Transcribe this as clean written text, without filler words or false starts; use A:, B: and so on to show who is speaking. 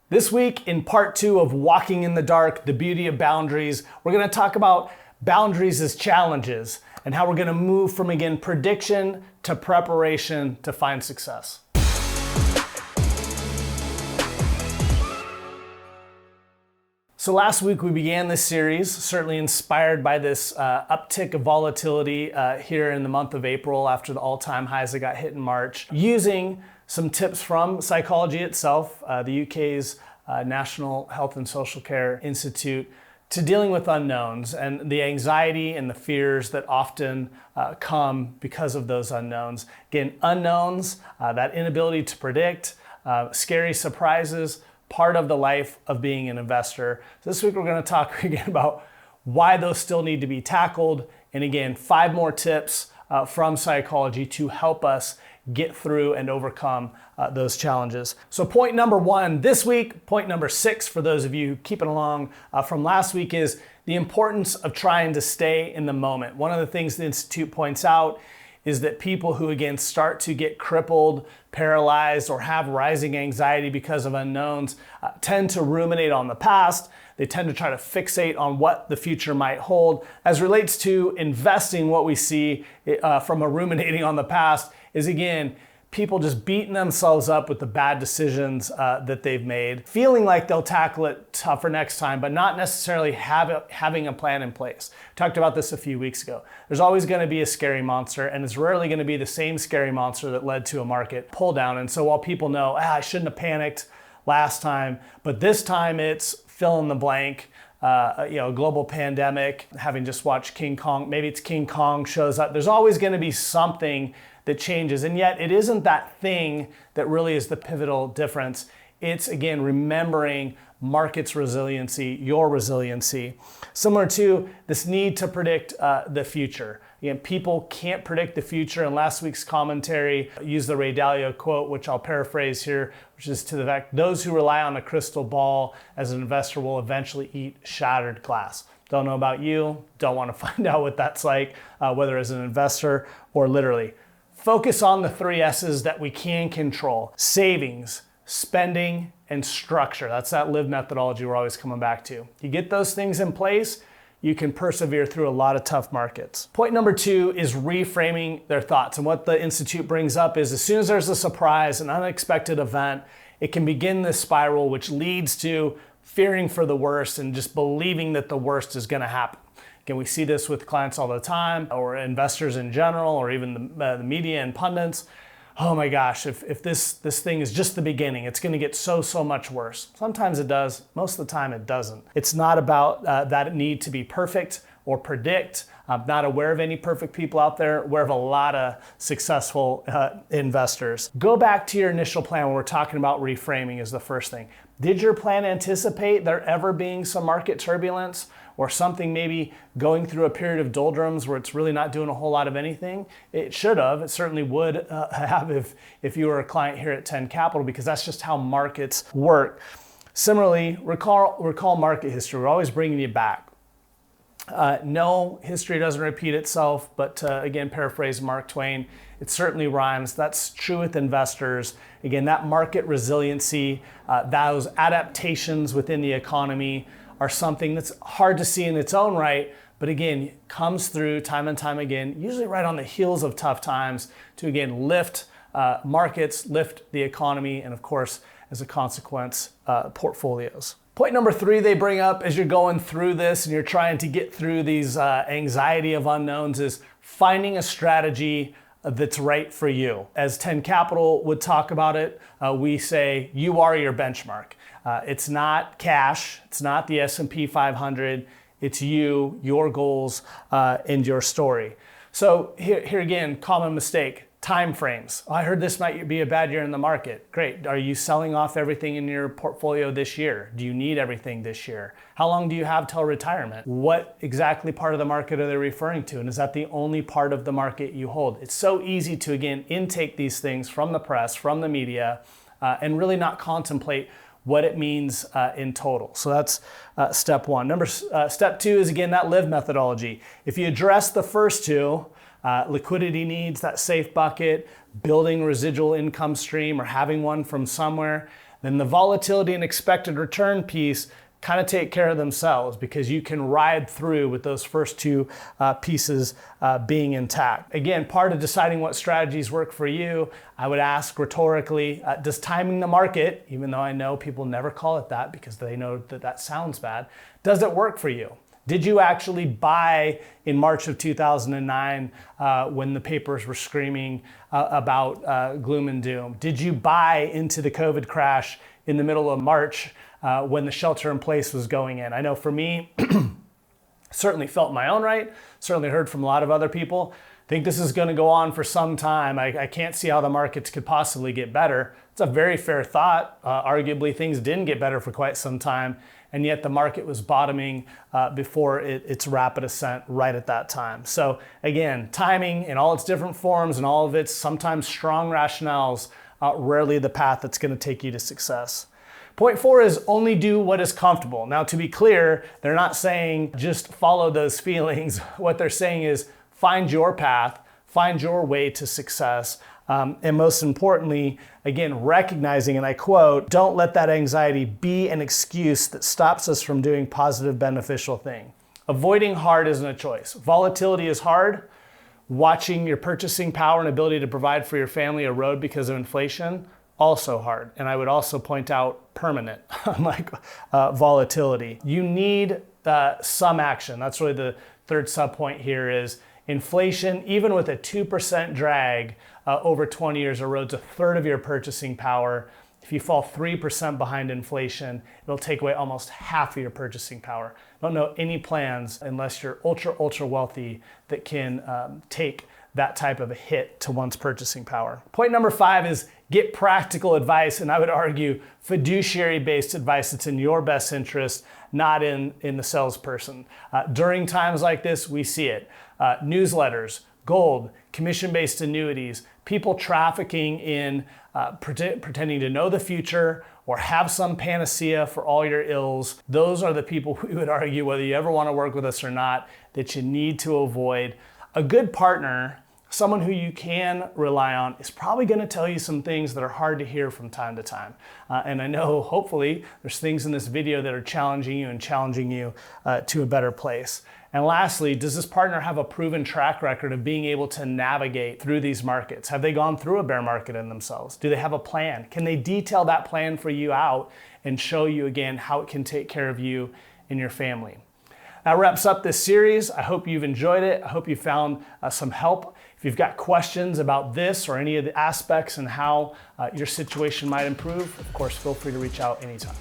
A: This week, in part 2 of Walking in the Dark, the Beauty of Boundaries, we're going to talk about boundaries as challenges and how we're going to move from, again, prediction to preparation to find success. So last week we began this series, certainly inspired by this uptick of volatility here in the month of April after the all-time highs that got hit in March, using some tips from psychology itself, the UK's National Health and Social Care Institute, to dealing with unknowns and the anxiety and the fears that often come because of those unknowns. Again, unknowns, that inability to predict, scary surprises, part of the life of being an investor. So this week we're going to talk again about why those still need to be tackled, and again, 5 more tips from psychology to help us get through and overcome those challenges. So point number 1 this week, point number 6 for those of you keeping along from last week, is the importance of trying to stay in the moment. One of the things the Institute points out is that people who, again, start to get crippled, paralyzed, or have rising anxiety because of unknowns tend to ruminate on the past. They tend to try to fixate on what the future might hold. As relates to investing, what we see from a ruminating on the past is, again, people just beating themselves up with the bad decisions that they've made, feeling like they'll tackle it tougher next time, but not necessarily having a plan in place. Talked about this a few weeks ago. There's always going to be a scary monster, and it's rarely going to be the same scary monster that led to a market pull down. And so while people know, I shouldn't have panicked last time, but this time it's fill in the blank, global pandemic, having just watched King Kong, maybe it's King Kong shows up. There's always going to be something that changes. And yet it isn't that thing that really is the pivotal difference. It's, again, remembering market's resiliency, your resiliency. Similar to this need to predict the future. Again, people can't predict the future. And last week's commentary used the Ray Dalio quote, which I'll paraphrase here, which is to the fact, those who rely on a crystal ball as an investor will eventually eat shattered glass. Don't know about you, don't want to find out what that's like, whether as an investor or literally. Focus on the 3 S's that we can control: savings, spending, and structure. That's that LIVE methodology we're always coming back to. You get those things in place, you can persevere through a lot of tough markets. Point number 2 is reframing their thoughts. And what the Institute brings up is, as soon as there's a surprise, an unexpected event, it can begin this spiral, which leads to fearing for the worst and just believing that the worst is going to happen. Again, we see this with clients all the time, or investors in general, or even the media and pundits. Oh my gosh, if this thing is just the beginning, it's going to get so much worse. Sometimes it does. Most of the time it doesn't. It's not about that need to be perfect or predict. I'm not aware of any perfect people out there. Aware of a lot of successful investors. Go back to your initial plan when we're talking about reframing is the first thing. Did your plan anticipate there ever being some market turbulence, or something maybe going through a period of doldrums where it's really not doing a whole lot of anything? It should have. It certainly would have if you were a client here at 10 Capital, because that's just how markets work. Similarly, recall market history. We're always bringing you back. No, history doesn't repeat itself, but again, paraphrase Mark Twain, it certainly rhymes. That's true with investors. Again, that market resiliency, those adaptations within the economy are something that's hard to see in its own right, but again, comes through time and time again, usually right on the heels of tough times, to again lift markets, lift the economy, and of course, as a consequence, portfolios. Point number 3 they bring up as you're going through this and you're trying to get through these anxiety of unknowns is finding a strategy that's right for you. As 10 Capital would talk about it, we say you are your benchmark. It's not cash, it's not the S&P 500, it's you, your goals, and your story. So here again, common mistake. Time frames. I heard this might be a bad year in the market. Great. Are you selling off everything in your portfolio this year? Do you need everything this year? How long do you have till retirement? What exactly part of the market are they referring to? And is that the only part of the market you hold? It's so easy to, again, intake these things from the press, from the media, and really not contemplate what it means in total. So that's step 1. Step 2 is, again, that LIVE methodology. If you address the first 2, liquidity needs, that safe bucket, building residual income stream or having one from somewhere, then the volatility and expected return piece kind of take care of themselves, because you can ride through with those first two pieces being intact. Again, part of deciding what strategies work for you, I would ask rhetorically, does timing the market, even though I know people never call it that because they know that that sounds bad, does it work for you? Did you actually buy in March of 2009 when the papers were screaming about gloom and doom? Did you buy into the COVID crash in the middle of March when the shelter in place was going in? I know for me, certainly felt in my own right, certainly heard from a lot of other people. I think this is going to go on for some time. I can't see how the markets could possibly get better. It's a very fair thought. Arguably, things didn't get better for quite some time, and yet the market was bottoming before its rapid ascent right at that time. So again, timing in all its different forms and all of its sometimes strong rationales, rarely the path that's going to take you to success. Point 4 is only do what is comfortable. Now, to be clear, they're not saying just follow those feelings. What they're saying is find your path, find your way to success. And most importantly, again, recognizing, and I quote, don't let that anxiety be an excuse that stops us from doing positive, beneficial thing. Avoiding hard isn't a choice. Volatility is hard. Watching your purchasing power and ability to provide for your family erode because of inflation, also hard. And I would also point out permanent, unlike volatility. You need some action. That's really the third sub-point here is inflation, even with a 2% drag over 20 years, erodes a third of your purchasing power. If you fall 3% behind inflation, it'll take away almost half of your purchasing power. Don't know any plans, unless you're ultra wealthy, that can take that type of a hit to one's purchasing power. Point number 5 is get practical advice, and I would argue fiduciary-based advice that's in your best interest, not in the salesperson. During times like this, we see it. Newsletters, gold, commission-based annuities, people trafficking in pretending to know the future or have some panacea for all your ills. Those are the people we would argue, whether you ever want to work with us or not, that you need to avoid. A good partner, someone who you can rely on, is probably going to tell you some things that are hard to hear from time to time. And I know, hopefully, there's things in this video that are challenging you and challenging you to a better place. And lastly, does this partner have a proven track record of being able to navigate through these markets? Have they gone through a bear market in themselves? Do they have a plan? Can they detail that plan for you out and show you again how it can take care of you and your family? That wraps up this series. I hope you've enjoyed it. I hope you found some help. If you've got questions about this or any of the aspects and how your situation might improve, of course, feel free to reach out anytime.